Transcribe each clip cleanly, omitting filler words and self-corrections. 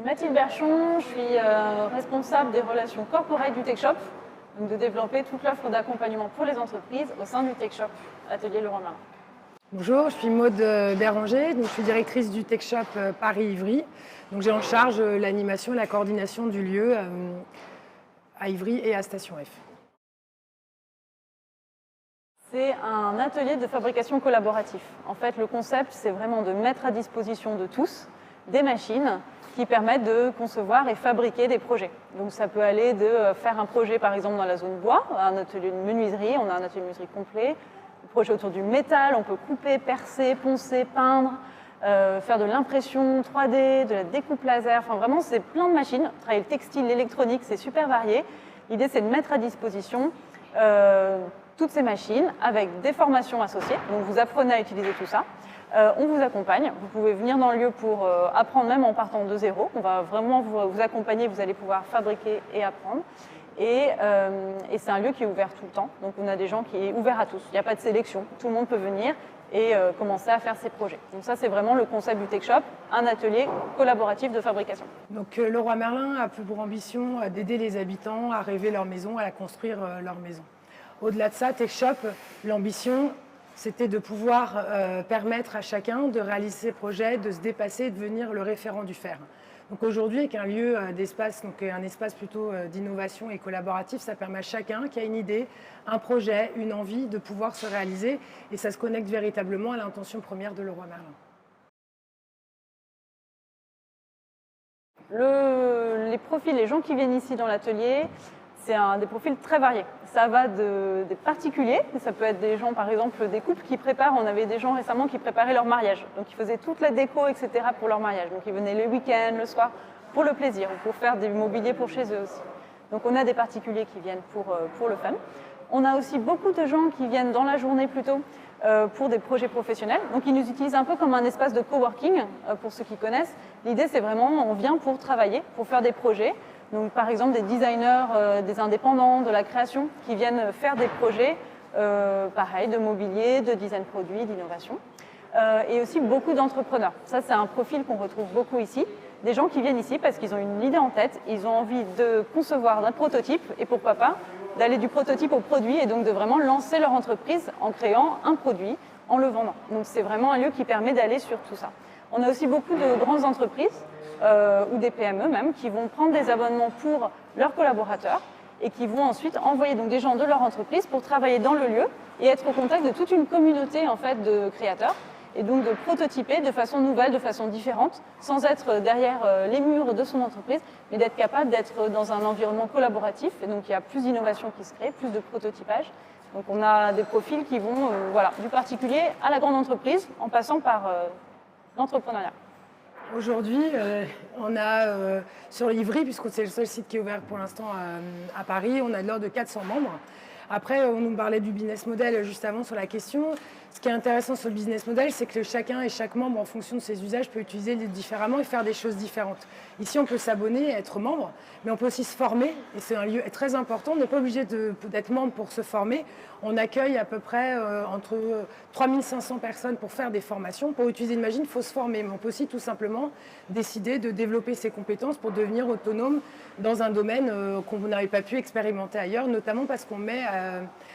Mathilde Berchon, je suis responsable des relations corporate du TechShop, donc de développer toute l'offre d'accompagnement pour les entreprises au sein du TechShop Atelier Leroy Merlin. Bonjour, je suis Maude Béranger, donc je suis directrice du TechShop Paris-Ivry. Donc j'ai en charge l'animation et la coordination du lieu à Ivry et à Station F. C'est un atelier de fabrication collaboratif. En fait, le concept, c'est vraiment de mettre à disposition de tous des machines qui permettent de concevoir et fabriquer des projets. Donc ça peut aller de faire un projet par exemple dans la zone bois, un atelier de menuiserie, on a un atelier de menuiserie complet, un projet autour du métal, on peut couper, percer, poncer, peindre, faire de l'impression 3D, de la découpe laser, enfin vraiment c'est plein de machines, travailler le textile, l'électronique, c'est super varié. L'idée c'est de mettre à disposition toutes ces machines avec des formations associées, donc vous apprenez à utiliser tout ça. On vous accompagne, vous pouvez venir dans le lieu pour apprendre même en partant de zéro. On va vraiment vous accompagner, vous allez pouvoir fabriquer et apprendre. Et c'est un lieu qui est ouvert tout le temps, donc on a des gens qui est ouvert à tous. Il n'y a pas de sélection, tout le monde peut venir et commencer à faire ses projets. Donc ça c'est vraiment le concept du TechShop, un atelier collaboratif de fabrication. Donc Leroy Merlin a pour ambition d'aider les habitants à rêver leur maison, à construire leur maison. Au-delà de ça, TechShop, l'ambition, c'était de pouvoir permettre à chacun de réaliser ses projets, de se dépasser et de devenir le référent du fer. Donc aujourd'hui, avec un lieu d'espace, donc un espace plutôt d'innovation et collaboratif, ça permet à chacun qui a une idée, un projet, une envie de pouvoir se réaliser et ça se connecte véritablement à l'intention première de Leroy Merlin. Les profils, les gens qui viennent ici dans l'atelier, c'est des profils très variés. Ça va des particuliers, ça peut être des gens, par exemple, des couples qui préparent. On avait des gens récemment qui préparaient leur mariage. Donc, ils faisaient toute la déco, etc. pour leur mariage. Donc, ils venaient le week-end, le soir, pour le plaisir, pour faire des mobiliers pour chez eux aussi. Donc, on a des particuliers qui viennent pour le fun. On a aussi beaucoup de gens qui viennent dans la journée plutôt pour des projets professionnels. Donc, ils nous utilisent un peu comme un espace de coworking, pour ceux qui connaissent. L'idée, c'est vraiment, on vient pour travailler, pour faire des projets. Donc, par exemple, des designers, des indépendants, de la création, qui viennent faire des projets, pareil, de mobilier, de design produit, d'innovation. Et aussi beaucoup d'entrepreneurs. Ça, c'est un profil qu'on retrouve beaucoup ici. Des gens qui viennent ici parce qu'ils ont une idée en tête, ils ont envie de concevoir un prototype, et pourquoi pas, d'aller du prototype au produit, et donc de vraiment lancer leur entreprise en créant un produit, en le vendant. Donc, c'est vraiment un lieu qui permet d'aller sur tout ça. On a aussi beaucoup de grandes entreprises, ou des PME même, qui vont prendre des abonnements pour leurs collaborateurs et qui vont ensuite envoyer donc des gens de leur entreprise pour travailler dans le lieu et être au contact de toute une communauté en fait, de créateurs et donc de prototyper de façon nouvelle, de façon différente, sans être derrière les murs de son entreprise, mais d'être capable d'être dans un environnement collaboratif. Et donc il y a plus d'innovation qui se crée, plus de prototypage. Donc on a des profils qui vont voilà, du particulier à la grande entreprise en passant par l'entrepreneuriat. Aujourd'hui, on a sur Ivry, puisque c'est le seul site qui est ouvert pour l'instant à Paris, on a de l'ordre de 400 membres. Après, on nous parlait du business model juste avant sur la question. Ce qui est intéressant sur le business model, c'est que chacun et chaque membre, en fonction de ses usages, peut utiliser différemment et faire des choses différentes. Ici, on peut s'abonner, être membre, mais on peut aussi se former. Et c'est un lieu très important. On n'est pas obligé d'être membre pour se former. On accueille à peu près entre 3500 personnes pour faire des formations. Pour utiliser une machine, il faut se former. Mais on peut aussi tout simplement décider de développer ses compétences pour devenir autonome dans un domaine qu'on n'avait pas pu expérimenter ailleurs, notamment parce qu'on met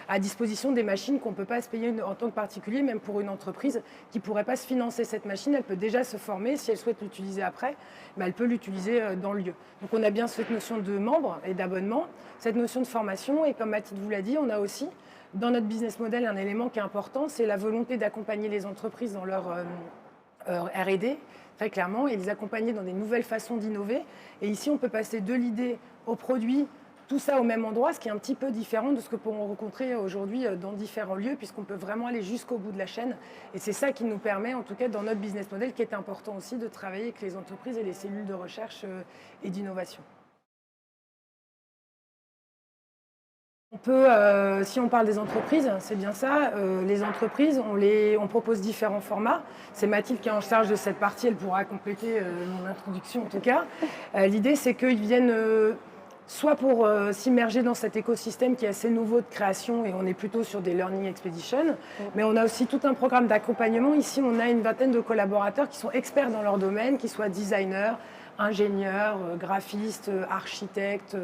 à disposition des machines qu'on ne peut pas se payer en tant que particulier, même pour une entreprise qui ne pourrait pas se financer cette machine. Elle peut déjà se former. Si elle souhaite l'utiliser après, elle peut l'utiliser dans le lieu. Donc on a bien cette notion de membre et d'abonnement, cette notion de formation. Et comme Mathilde vous l'a dit, on a aussi dans notre business model un élément qui est important, c'est la volonté d'accompagner les entreprises dans leur R&D, très clairement, et les accompagner dans des nouvelles façons d'innover. Et ici, on peut passer de l'idée au produit, tout ça au même endroit, ce qui est un petit peu différent de ce que pourront rencontrer aujourd'hui dans différents lieux, puisqu'on peut vraiment aller jusqu'au bout de la chaîne. Et c'est ça qui nous permet, en tout cas dans notre business model, qui est important aussi, de travailler avec les entreprises et les cellules de recherche et d'innovation. On peut, si on parle des entreprises, c'est bien ça, les entreprises, on propose différents formats. C'est Mathilde qui est en charge de cette partie, elle pourra compléter mon introduction en tout cas. L'idée, c'est qu'ils viennent soit pour s'immerger dans cet écosystème qui est assez nouveau de création, et on est plutôt sur des Learning Expeditions, mais on a aussi tout un programme d'accompagnement. Ici, on a une vingtaine de collaborateurs qui sont experts dans leur domaine, qui soient designers, ingénieurs, graphistes, architectes,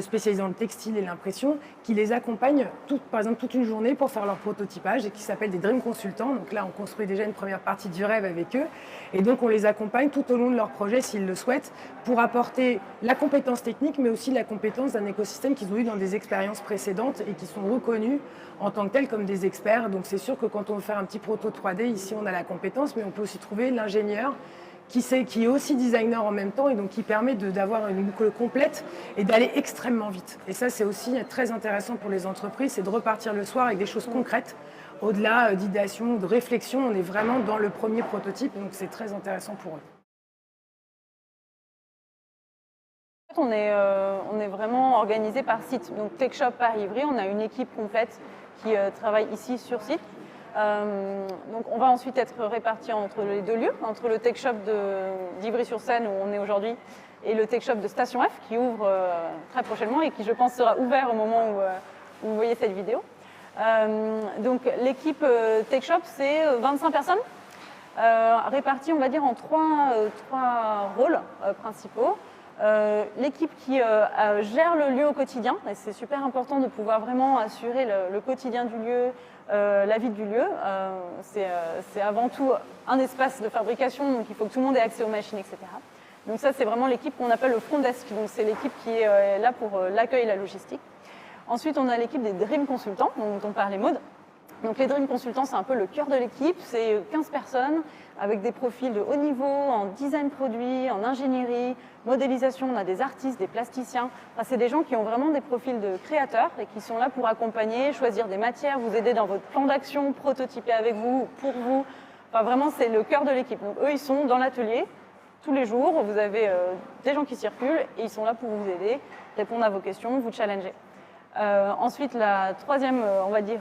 spécialisés dans le textile et l'impression, qui les accompagnent par exemple toute une journée pour faire leur prototypage et qui s'appellent des Dream Consultants. Donc là, on construit déjà une première partie du rêve avec eux. Et donc, on les accompagne tout au long de leur projet, s'ils le souhaitent, pour apporter la compétence technique, mais aussi la compétence d'un écosystème qu'ils ont eu dans des expériences précédentes et qui sont reconnus en tant que tels comme des experts. Donc, c'est sûr que quand on veut faire un petit proto 3D, ici, on a la compétence, mais on peut aussi trouver l'ingénieur qui est aussi designer en même temps et donc qui permet d'avoir une boucle complète et d'aller extrêmement vite. Et ça, c'est aussi très intéressant pour les entreprises, c'est de repartir le soir avec des choses concrètes. Au-delà d'idéation, de réflexion, on est vraiment dans le premier prototype, donc c'est très intéressant pour eux. On est vraiment organisé par site. Donc TechShop Paris-Ivry, on a une équipe complète qui travaille ici sur site. Donc on va ensuite être répartis entre les deux lieux, entre le TechShop d'Ivry-sur-Seine où on est aujourd'hui et le TechShop de Station F qui ouvre très prochainement et qui je pense sera ouvert au moment où vous voyez cette vidéo. Donc l'équipe TechShop c'est 25 personnes réparties on va dire en trois rôles principaux. L'équipe qui gère le lieu au quotidien, et c'est super important de pouvoir vraiment assurer le quotidien du lieu, la vie du lieu. C'est avant tout un espace de fabrication, donc il faut que tout le monde ait accès aux machines, etc. Donc ça, c'est vraiment l'équipe qu'on appelle le front desk, donc c'est l'équipe qui est là pour l'accueil et la logistique. Ensuite, on a l'équipe des Dream Consultants, dont parlait Maud. Donc les Dream Consultants, c'est un peu le cœur de l'équipe, c'est 15 personnes avec des profils de haut niveau en design produit, en ingénierie, modélisation, on a des artistes, des plasticiens. Enfin, c'est des gens qui ont vraiment des profils de créateurs et qui sont là pour accompagner, choisir des matières, vous aider dans votre plan d'action, prototyper avec vous, pour vous. Enfin, vraiment, c'est le cœur de l'équipe. Donc eux, ils sont dans l'atelier tous les jours, vous avez des gens qui circulent et ils sont là pour vous aider, répondre à vos questions, vous challenger. Ensuite, la troisième, on va dire,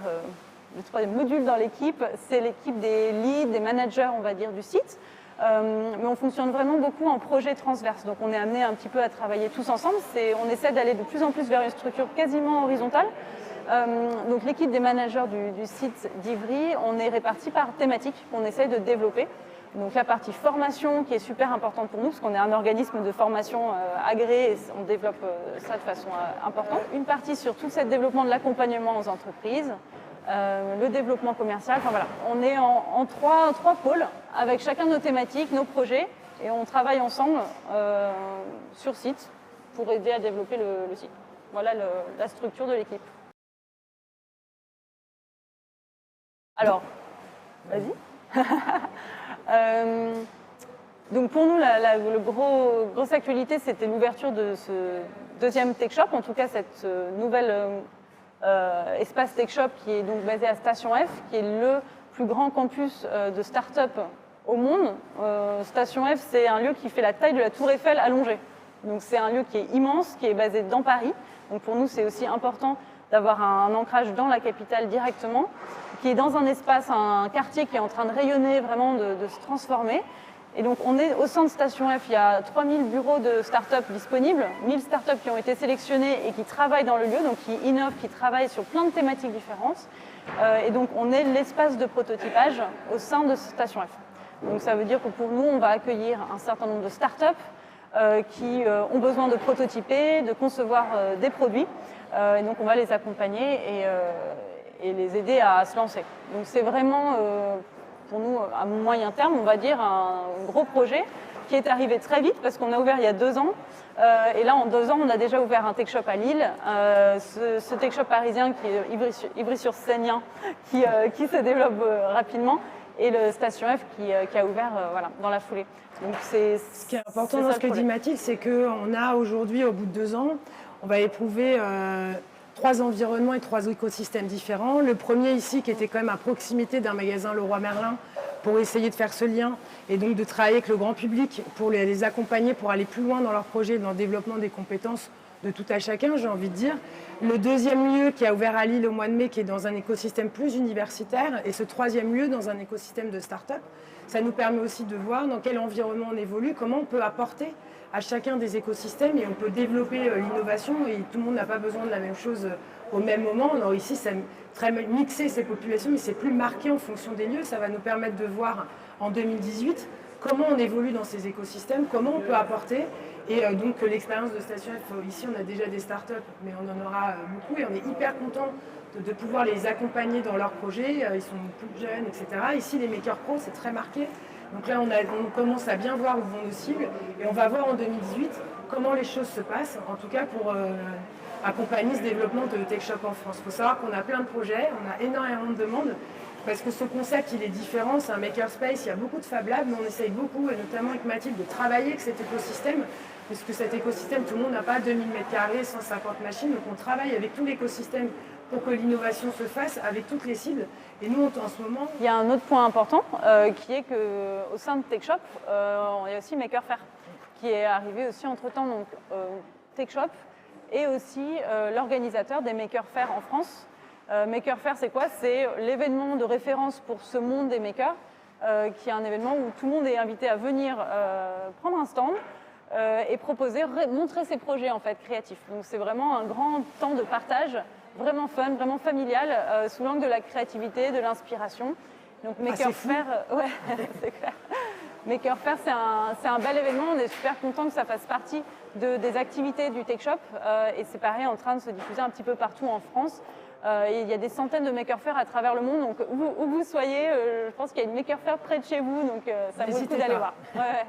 le troisième module dans l'équipe, c'est l'équipe des leads, des managers, on va dire, du site. Mais on fonctionne vraiment beaucoup en projet transverse. Donc on est amené un petit peu à travailler tous ensemble. On essaie d'aller de plus en plus vers une structure quasiment horizontale. Donc l'équipe des managers du site d'Ivry, on est répartis par thématique qu'on essaie de développer. Donc la partie formation qui est super importante pour nous, parce qu'on est un organisme de formation agréé et on développe ça de façon importante. Une partie sur tout ce développement de l'accompagnement aux entreprises. Le développement commercial, enfin voilà, on est en trois pôles avec chacun nos thématiques, nos projets et on travaille ensemble sur site pour aider à développer le site. Voilà la structure de l'équipe. Alors, vas-y. Donc pour nous, la grosse actualité, c'était l'ouverture de ce deuxième Tech Shop, en tout cas cette nouvelle espace Tech Shop qui est donc basé à Station F, qui est le plus grand campus de start-up au monde. Station F, c'est un lieu qui fait la taille de la Tour Eiffel allongée. Donc c'est un lieu qui est immense, qui est basé dans Paris. Donc pour nous, c'est aussi important d'avoir un ancrage dans la capitale directement, qui est dans un espace, un quartier qui est en train de rayonner, vraiment de se transformer. Et donc on est au sein de Station F, il y a 3000 bureaux de start-up disponibles, 1000 start-up qui ont été sélectionnés et qui travaillent dans le lieu, donc qui innovent, qui travaillent sur plein de thématiques différentes. Et donc on est l'espace de prototypage au sein de Station F. Donc ça veut dire que pour nous, on va accueillir un certain nombre de start-up qui ont besoin de prototyper, de concevoir des produits. Et donc on va les accompagner et les aider à se lancer. Donc c'est vraiment, pour nous, à moyen terme, on va dire, un gros projet qui est arrivé très vite parce qu'on a ouvert il y a 2 ans. Et là, en 2 ans, on a déjà ouvert un tech shop à Lille. Ce tech shop parisien qui est Ivry-sur-Seine qui se développe rapidement. Et le Station F qui a ouvert voilà, dans la foulée. Donc ce qui est important dans ce que dit Mathilde, c'est qu'on a aujourd'hui, au bout de 2 ans, on va éprouver 3 environnements et 3 écosystèmes différents. Le premier ici, qui était quand même à proximité d'un magasin Leroy Merlin, pour essayer de faire ce lien et donc de travailler avec le grand public pour les accompagner, pour aller plus loin dans leur projet, dans le développement des compétences de tout à chacun, j'ai envie de dire. Le deuxième lieu qui a ouvert à Lille au mois de mai, qui est dans un écosystème plus universitaire, et ce troisième lieu dans un écosystème de start-up, ça nous permet aussi de voir dans quel environnement on évolue, comment on peut apporter à chacun des écosystèmes et on peut développer l'innovation et tout le monde n'a pas besoin de la même chose au même moment. Alors ici, c'est très mixé ces populations, mais c'est plus marqué en fonction des lieux. Ça va nous permettre de voir en 2018 comment on évolue dans ces écosystèmes, comment on peut apporter. Et donc l'expérience de Station F, ici on a déjà des startups, mais on en aura beaucoup et on est hyper content de pouvoir les accompagner dans leurs projets. Ils sont plus jeunes, etc. Ici les Makers Pro, c'est très marqué. Donc là on commence à bien voir où vont nos cibles et on va voir en 2018 comment les choses se passent, en tout cas pour accompagner ce développement de Tech Shop en France. Il faut savoir qu'on a plein de projets, on a énormément de demandes. Parce que ce concept, il est différent, c'est un makerspace, il y a beaucoup de Fab Labs, mais on essaye beaucoup, et notamment avec Mathilde, de travailler avec cet écosystème, parce que cet écosystème, tout le monde n'a pas 2000 m², 150 machines, donc on travaille avec tout l'écosystème pour que l'innovation se fasse avec toutes les cibles. Et nous, en ce moment... Il y a un autre point important, qui est qu'au sein de Tech Shop, il y a aussi Maker Faire, qui est arrivé aussi entre-temps. Donc Tech Shop est aussi l'organisateur des Maker Faire en France. Maker Faire, c'est quoi? C'est l'événement de référence pour ce monde des makers, qui est un événement où tout le monde est invité à venir prendre un stand et proposer, montrer ses projets en fait créatifs. Donc c'est vraiment un grand temps de partage, vraiment fun, vraiment familial, sous l'angle de la créativité, de l'inspiration. Donc Maker Faire, ouais, c'est clair. Maker Faire, c'est un bel événement. On est super content que ça fasse partie des activités du Tech Shop et c'est pareil en train de se diffuser un petit peu partout en France. Il y a des centaines de Maker Faire à travers le monde, donc où vous soyez, je pense qu'il y a une Maker Faire près de chez vous, donc ça vaut le coup d'aller voir. Ouais.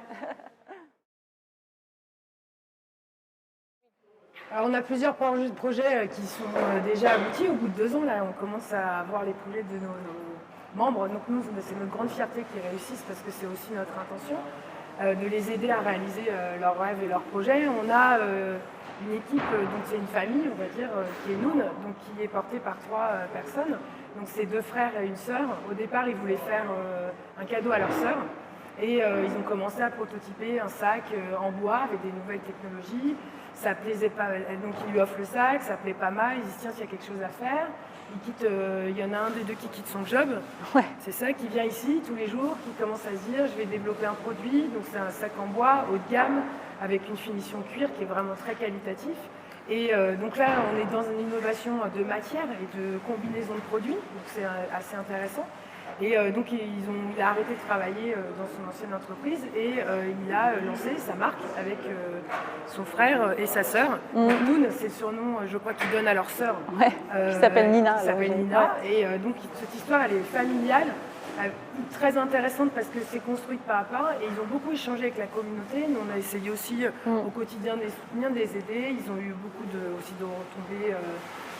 Alors on a plusieurs projets qui sont déjà aboutis. Au bout de 2 ans, là, on commence à voir les projets de nos membres. Donc nous, c'est notre grande fierté qu'ils réussissent parce que c'est aussi notre intention de les aider à réaliser leurs rêves et leurs projets. On a une équipe, donc c'est une famille, on va dire, qui est Noon, donc qui est portée par 3 personnes. Donc c'est 2 frères et une sœur. Au départ, ils voulaient faire un cadeau à leur sœur. Et ils ont commencé à prototyper un sac en bois avec des nouvelles technologies. Ça plaisait pas, donc ils lui offrent le sac, ça plaît pas mal. Ils disent tiens, s'il y a quelque chose à faire. Il y en a un des 2 qui quitte son job. Ouais. C'est ça qui vient ici tous les jours, qui commence à se dire je vais développer un produit. Donc c'est un sac en bois haut de gamme avec une finition cuir qui est vraiment très qualitatif. Et donc là, on est dans une innovation de matière et de combinaison de produits, donc c'est assez intéressant. Et donc il a arrêté de travailler dans son ancienne entreprise et il a lancé sa marque avec son frère et sa sœur. Noon, c'est le surnom, je crois, qu'ils donnent à leur sœur. Ouais, qui s'appelle Nina. Qui s'appelle Nina. Et donc cette histoire, elle est familiale, très intéressante parce que c'est construit pas à pas et ils ont beaucoup échangé avec la communauté. Nous, on a essayé aussi au quotidien de les soutenir, de les aider. Ils ont eu beaucoup aussi de retombées,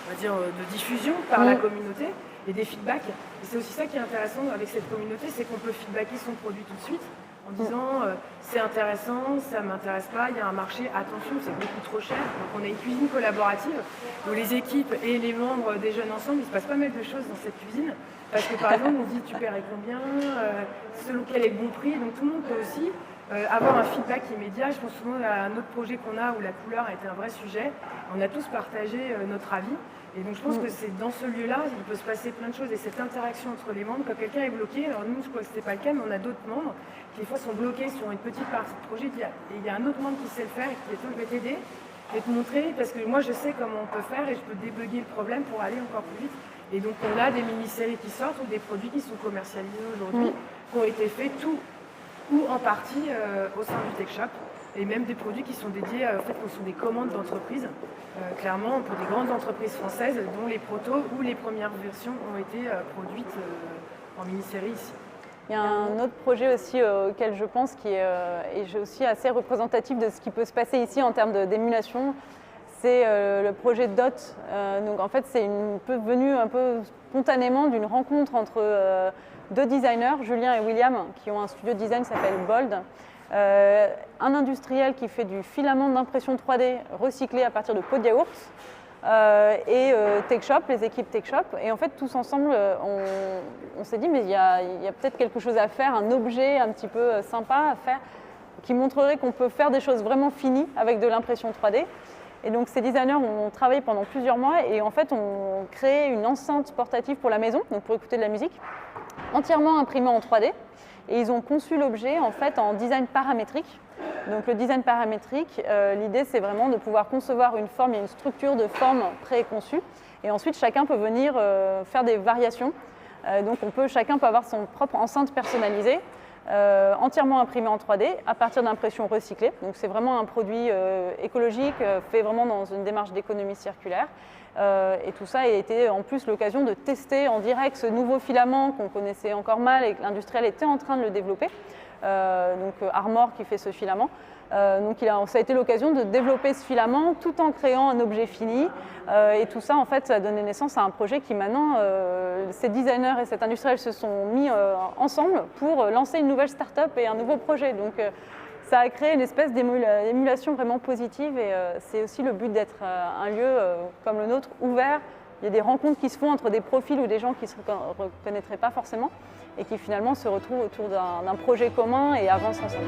on va dire, de diffusion par la communauté et des feedbacks. Et c'est aussi ça qui est intéressant avec cette communauté, c'est qu'on peut feedbacker son produit tout de suite en disant c'est intéressant, ça ne m'intéresse pas, il y a un marché, attention, c'est beaucoup trop cher. Donc on a une cuisine collaborative où les équipes et les membres déjeunent ensemble. Il se passe pas mal de choses dans cette cuisine. Parce que par exemple, on dit tu paierais combien, selon quel est le bon prix. Donc tout le monde peut aussi avoir un feedback immédiat. Je pense souvent à un autre projet qu'on a où la couleur a été un vrai sujet. On a tous partagé notre avis. Et donc je pense que c'est dans ce lieu-là, il peut se passer plein de choses. Et cette interaction entre les membres, quand quelqu'un est bloqué, alors nous je crois que ce n'était pas le cas, mais on a d'autres membres qui des fois sont bloqués sur une petite partie de projet. Et il y a un autre membre qui sait le faire et qui dit je vais t'aider, je vais te montrer, parce que moi je sais comment on peut faire et je peux débugger le problème pour aller encore plus vite. Et donc on a des mini-séries qui sortent ou des produits qui sont commercialisés aujourd'hui, qui ont été faits tout ou en partie au sein du Tech Shop. Et même des produits qui sont dédiés au fait qu'on sont des commandes d'entreprises, clairement pour des grandes entreprises françaises dont les protos ou les premières versions ont été produites en mini-série ici. Il y a un autre projet aussi auquel je pense qui est aussi assez représentatif de ce qui peut se passer ici en termes d'émulation. C'est le projet DOT. Donc en fait, c'est venu un peu spontanément d'une rencontre entre 2 designers, Julien et William, qui ont un studio de design qui s'appelle Bold. Un industriel qui fait du filament d'impression 3D recyclé à partir de pots de yaourt et Tech Shop, les équipes Tech Shop. Et en fait, tous ensemble, on s'est dit mais il y a peut-être quelque chose à faire, un objet un petit peu sympa à faire qui montrerait qu'on peut faire des choses vraiment finies avec de l'impression 3D. Et donc ces designers ont travaillé pendant plusieurs mois et en fait ont créé une enceinte portative pour la maison, donc pour écouter de la musique, entièrement imprimée en 3D. Et ils ont conçu l'objet en fait en design paramétrique. Donc le design paramétrique, l'idée c'est vraiment de pouvoir concevoir une forme et une structure de forme préconçue. Et ensuite chacun peut venir faire des variations. Donc chacun peut avoir son propre enceinte personnalisée. entièrement imprimé en 3D à partir d'impression recyclée. Donc c'est vraiment un produit écologique, fait vraiment dans une démarche d'économie circulaire. Et tout ça a été en plus l'occasion de tester en direct ce nouveau filament qu'on connaissait encore mal et que l'industriel était en train de le développer. Donc Armor qui fait ce filament. Donc ça a été l'occasion de développer ce filament tout en créant un objet fini. Et tout ça, en fait, ça a donné naissance à un projet qui maintenant, ces designers et cet industriel se sont mis ensemble pour lancer une nouvelle start-up et un nouveau projet. Donc ça a créé une espèce d'émulation vraiment positive et c'est aussi le but d'être un lieu comme le nôtre, ouvert. Il y a des rencontres qui se font entre des profils ou des gens qui ne se reconnaîtraient pas forcément et qui finalement se retrouvent autour d'un projet commun et avancent ensemble.